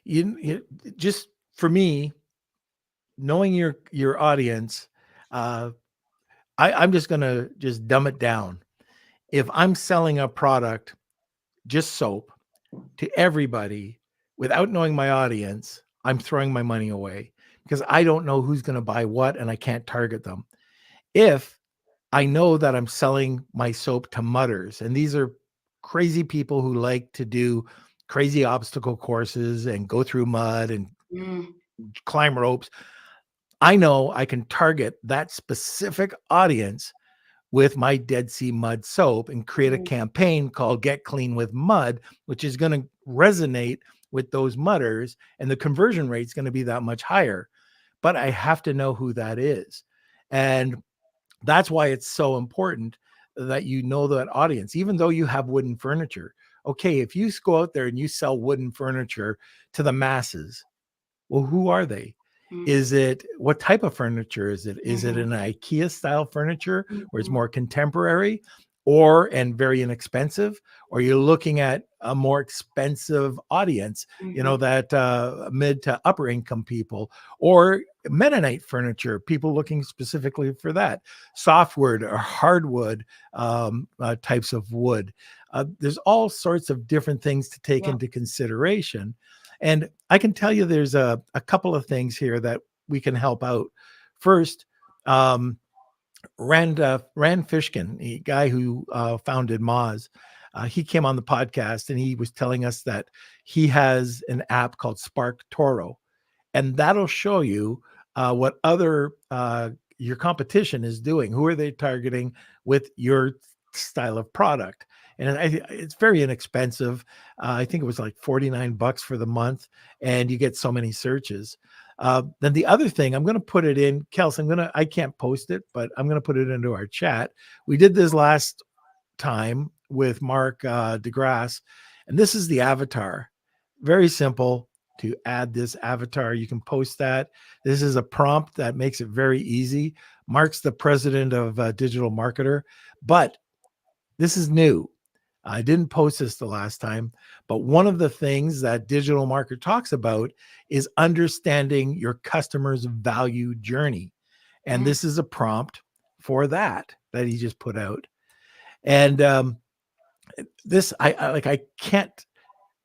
you just for me, knowing your audience, I'm just gonna just dumb it down. If I'm selling a product, just soap, to everybody without knowing my audience, I'm throwing my money away because I don't know who's going to buy what and I can't target them. If I know that I'm selling my soap to mudders, and these are crazy people who like to do crazy obstacle courses and go through mud and climb ropes, I know I can target that specific audience with my Dead Sea Mud soap and create a campaign called Get Clean with Mud, which is going to resonate with those mudders, and the conversion rate is going to be that much higher. But I have to know who that is. And that's why it's so important that you know that audience, even though you have wooden furniture. Okay, if you go out there and you sell wooden furniture to the masses, well, who are they? Is it, what type of furniture is it? Is it an IKEA style furniture where it's more contemporary and very inexpensive? Or you're looking at a more expensive audience, that mid to upper income people, or Mennonite furniture, people looking specifically for that, softwood or hardwood types of wood. There's all sorts of different things to take into consideration. And I can tell you there's a couple of things here that we can help out. First, Rand Fishkin, the guy who founded Moz, he came on the podcast and he was telling us that he has an app called Spark Toro, and that'll show you what other your competition is doing. Who are they targeting with your style of product? And it's very inexpensive. I think it was like $49 for the month, and you get so many searches. Then the other thing, I'm going to put it in, Kels, I can't post it, but I'm going to put it into our chat. We did this last time with Mark DeGrasse, and this is the avatar. Very simple to add this avatar. You can post that. This is a prompt that makes it very easy. Mark's the president of Digital Marketer, but this is new. I didn't post this the last time, but one of the things that Digital Marketer talks about is understanding your customer's value journey. And this is a prompt for that he just put out. And this, I can't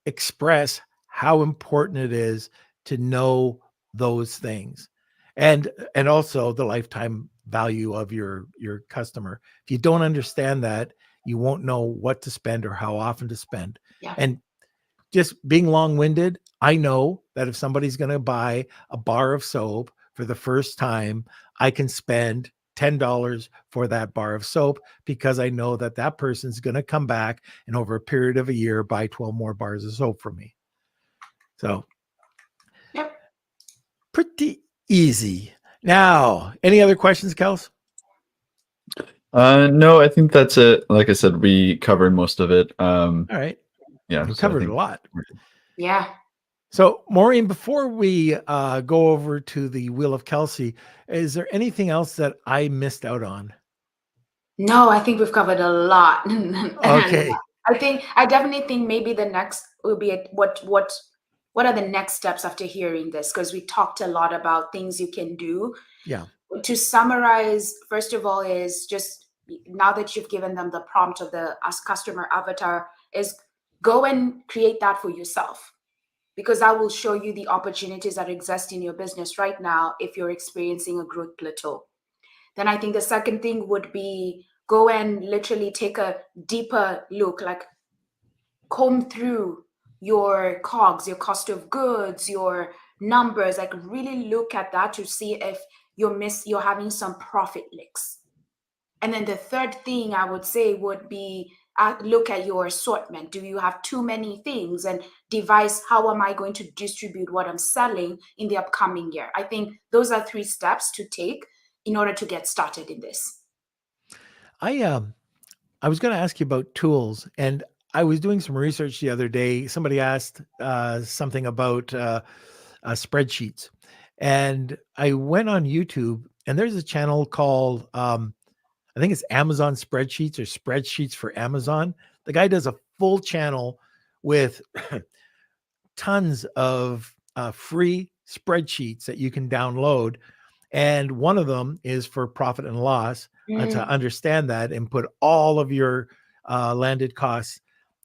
express how important it is to know those things, and also the lifetime value of your customer. If you don't understand that, you won't know what to spend or how often to spend. Yeah. And just being long-winded, I know that if somebody's going to buy a bar of soap for the first time, I can spend $10 for that bar of soap, because I know that that person's going to come back and over a period of a year buy 12 more bars of soap from me. So Yep. pretty easy. Now, any other questions, Kels? No, I think that's it. Like I said, we covered most of it. All right. Yeah, We so I covered think a lot. Yeah. So, Maureen, before we go over to the Wheel of Kelsey, is there anything else that I missed out on? No, I think we've covered a lot. Okay. I definitely think maybe the next will be what are the next steps after hearing this? Because we talked a lot about things you can do. Yeah. To summarize, first of all, is just now that you've given them the prompt of the customer avatar, is go and create that for yourself, because that will show you the opportunities that exist in your business right now if you're experiencing a growth plateau. Then I think the second thing would be go and literally take a deeper look, like comb through your COGS, your cost of goods, your numbers, like really look at that to see if you're having some profit leaks. And then the third thing I would say would be look at your assortment. Do you have too many things? And devise, how am I going to distribute what I'm selling in the upcoming year? I think those are 3 steps to take in order to get started in this. I was going to ask you about tools, and I was doing some research the other day. Somebody asked something about spreadsheets, and I went on YouTube, and there's a channel called I think it's Amazon Spreadsheets, or Spreadsheets for Amazon. The guy does a full channel with tons of free spreadsheets that you can download. And one of them is for profit and loss, to understand that and put all of your landed costs,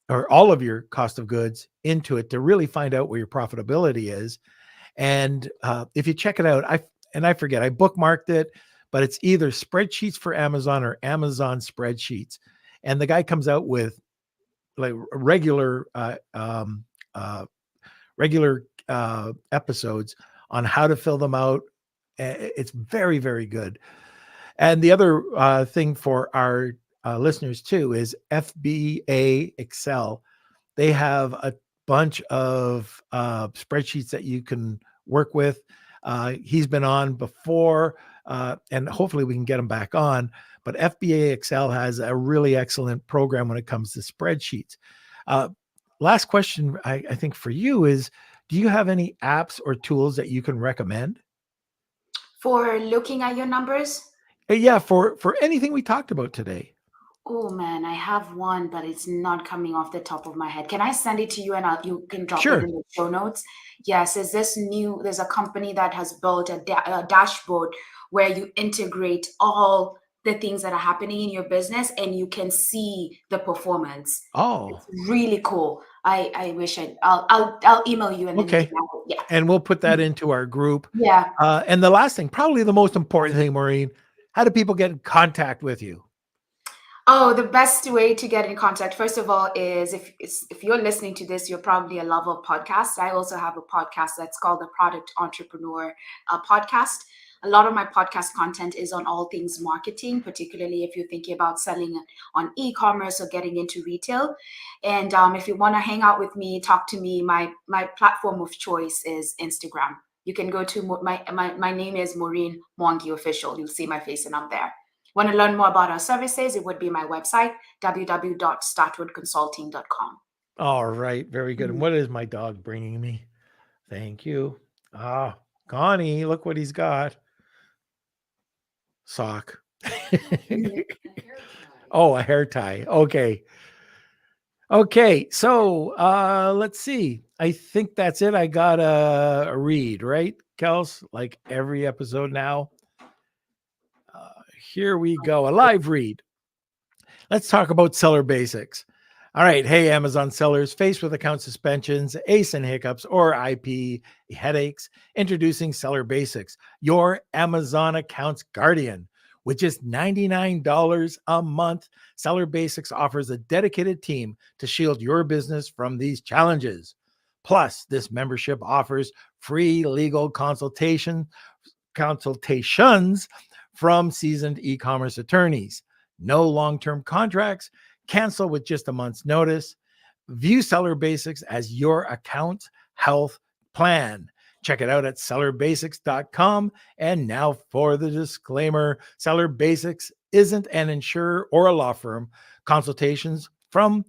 or all of your cost of goods, into it to really find out where your profitability is. And if you check it out, I forget, I bookmarked it, but it's either Spreadsheets for Amazon or Amazon Spreadsheets. And the guy comes out with like regular episodes on how to fill them out. It's very, very good. And the other thing for our listeners too is FBA Excel. They have a bunch of spreadsheets that you can work with. He's been on before, and hopefully we can get him back on. But FBA Excel has a really excellent program when it comes to spreadsheets. Last question, I think for you is, do you have any apps or tools that you can recommend? For looking at your numbers? Yeah, for anything we talked about today. Oh man, I have one, but it's not coming off the top of my head. Can I send it to you and you can drop Sure. it in the show notes? Yes, there's a company that has built a dashboard where you integrate all the things that are happening in your business and you can see the performance. Oh, It's really cool. I wish I'll email you and then okay. you can have it. Yeah. And we'll put that into our group. Yeah. And the last thing, probably the most important thing, Maureen, how do people get in contact with you? Oh, the best way to get in contact, first of all, is if you're listening to this, you're probably a lover of podcasts. I also have a podcast that's called the Product Entrepreneur Podcast. A lot of my podcast content is on all things marketing, particularly if you're thinking about selling on e-commerce or getting into retail. And if you want to hang out with me, talk to me, my platform of choice is Instagram. You can go to my name is Maureen Mwangi Official. You'll see my face and I'm there. Want to learn more about our services, it would be my website, www.startwoodconsulting.com. All right. Very good. And what is my dog bringing me? Thank you. Connie, look what he's got. Sock. Oh, a hair tie. Okay. Okay. So let's see. I think that's it. I got a read, right, Kels? Like every episode now. Here we go. A live read. Let's talk about seller basics. All right. Hey, Amazon sellers faced with account suspensions, ASIN hiccups, or IP headaches, introducing Seller Basics, your Amazon account's guardian. With just $99 a month, Seller Basics offers a dedicated team to shield your business from these challenges. Plus, this membership offers free legal consultations from seasoned e-commerce attorneys. No long-term contracts. Cancel with just a month's notice. View Seller Basics as your account health plan. Check it out at sellerbasics.com. And now for the disclaimer, Seller Basics isn't an insurer or a law firm. Consultations come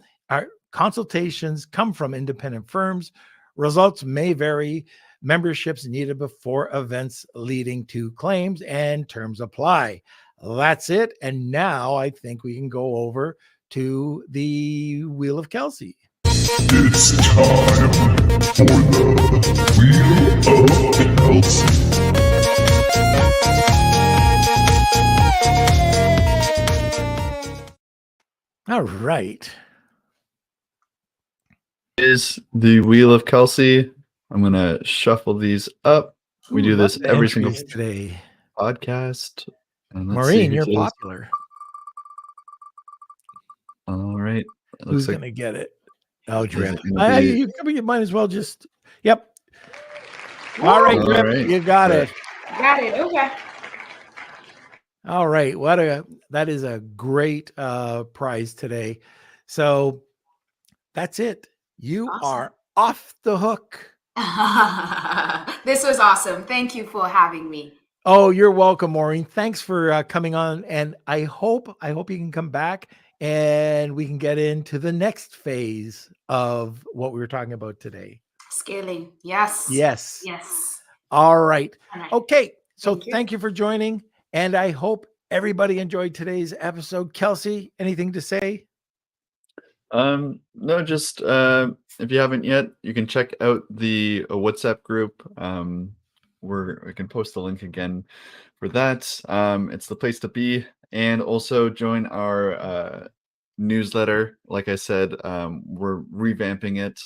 from independent firms. Results may vary. Memberships needed before events leading to claims, and terms apply. That's it. And now I think we can go over to the Wheel of Kelsey. It's time for the Wheel of Kelsey. All right. Is the Wheel of Kelsey. I'm going to shuffle these up. We do this every single today. Podcast. And Maureen, you're popular. All right. Who's going to get it? Oh, Drip. You might as well just, yep. All right, Drip, you got it. Got it. Okay. All right. That is a great prize today. So that's it. You are off the hook. This was awesome. Thank you for having me. Oh, you're welcome, Maureen. Thanks for coming on. And I hope you can come back and we can get into the next phase of what we were talking about today. Scaling. Yes. Yes. Yes. All right. Okay. So thank you for joining. And I hope everybody enjoyed today's episode. Kelsey, anything to say? No, just if you haven't yet, you can check out the WhatsApp group. We can post the link again for that. It's the place to be. And also join our newsletter. Like I said, we're revamping it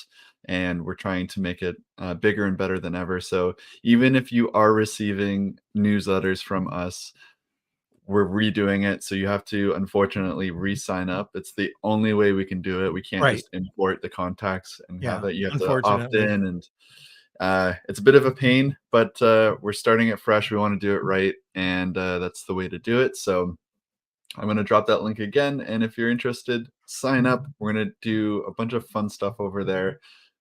and we're trying to make it bigger and better than ever. So even if you are receiving newsletters from us, we're redoing it. So you have to unfortunately re-sign up. It's the only way we can do it. We can't just import the contacts and have it. You have to opt in, and it's a bit of a pain, but we're starting it fresh. We want to do it right, and that's the way to do it. So I'm going to drop that link again, and if you're interested, sign up. We're going to do a bunch of fun stuff over there.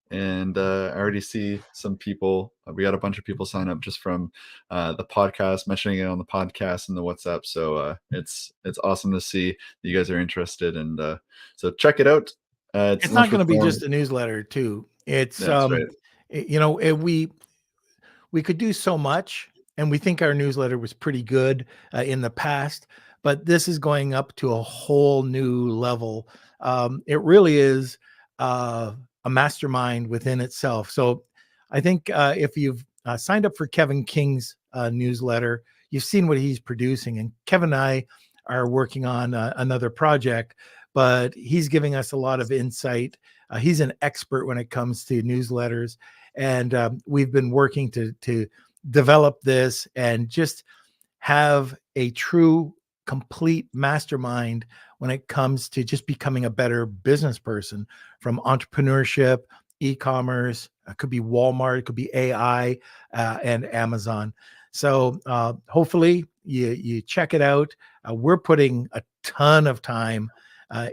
And I already see some people. We got a bunch of people sign up just from the podcast, mentioning it on the podcast and the WhatsApp. So it's awesome to see that you guys are interested. And so check it out. It's not going to be just a newsletter, too. It's right. We could do so much, and we think our newsletter was pretty good in the past, but this is going up to a whole new level. It really is a mastermind within itself. So I think if you've signed up for Kevin King's newsletter, you've seen what he's producing. And Kevin and I are working on another project, but he's giving us a lot of insight. He's an expert when it comes to newsletters. And we've been working to develop this and just have a true, complete mastermind when it comes to just becoming a better business person, from entrepreneurship, e-commerce, it could be Walmart, it could be AI, and Amazon. So hopefully you check it out. We're putting a ton of time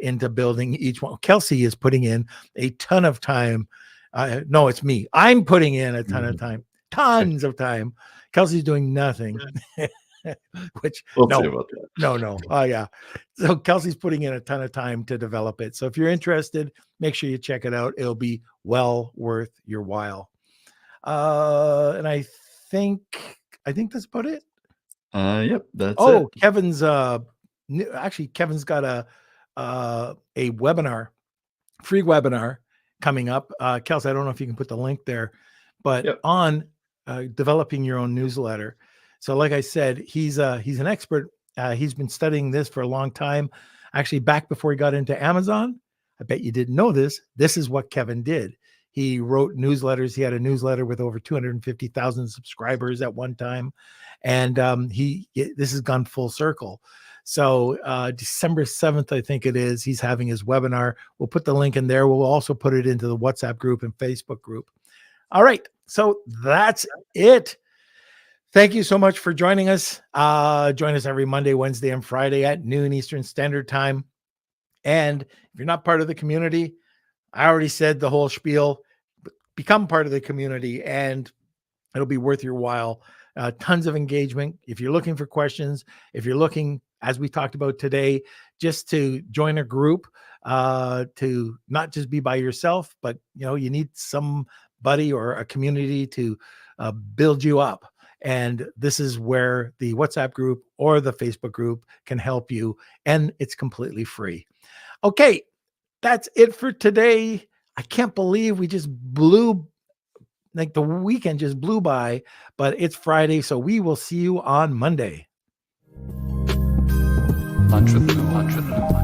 into building each one. Kelsey is putting in a ton of time. No, it's me. I'm putting in a ton of time, tons of time. Kelsey's doing nothing. Which we'll see about that. No. Oh yeah. So Kelsey's putting in a ton of time to develop it. So if you're interested, make sure you check it out. It'll be well worth your while. And I think that's about it. Yep, that's it. Kevin's Kevin's got a webinar, free webinar coming up. Kelsey, I don't know if you can put the link there, but on developing your own newsletter. So like I said, he's an expert. He's been studying this for a long time. Actually, back before he got into Amazon, I bet you didn't know this. This is what Kevin did. He wrote newsletters. He had a newsletter with over 250,000 subscribers at one time. And this has gone full circle. So December 7th, I think it is, he's having his webinar. We'll put the link in there. We'll also put it into the WhatsApp group and Facebook group. All right. So that's it. Thank you so much for joining us. Join us every Monday, Wednesday, and Friday at noon Eastern Standard Time. And if you're not part of the community, I already said the whole spiel. Become part of the community, and it'll be worth your while. Tons of engagement. If you're looking for questions, if you're looking, as we talked about today, just to join a group, to not just be by yourself, but you need somebody or a community to build you up. And this is where the WhatsApp group or the Facebook group can help you, and it's completely free. Okay, that's it for today. I can't believe we just blew, like the weekend just blew by, but it's Friday, so we will see you on Monday. Entrepreneur.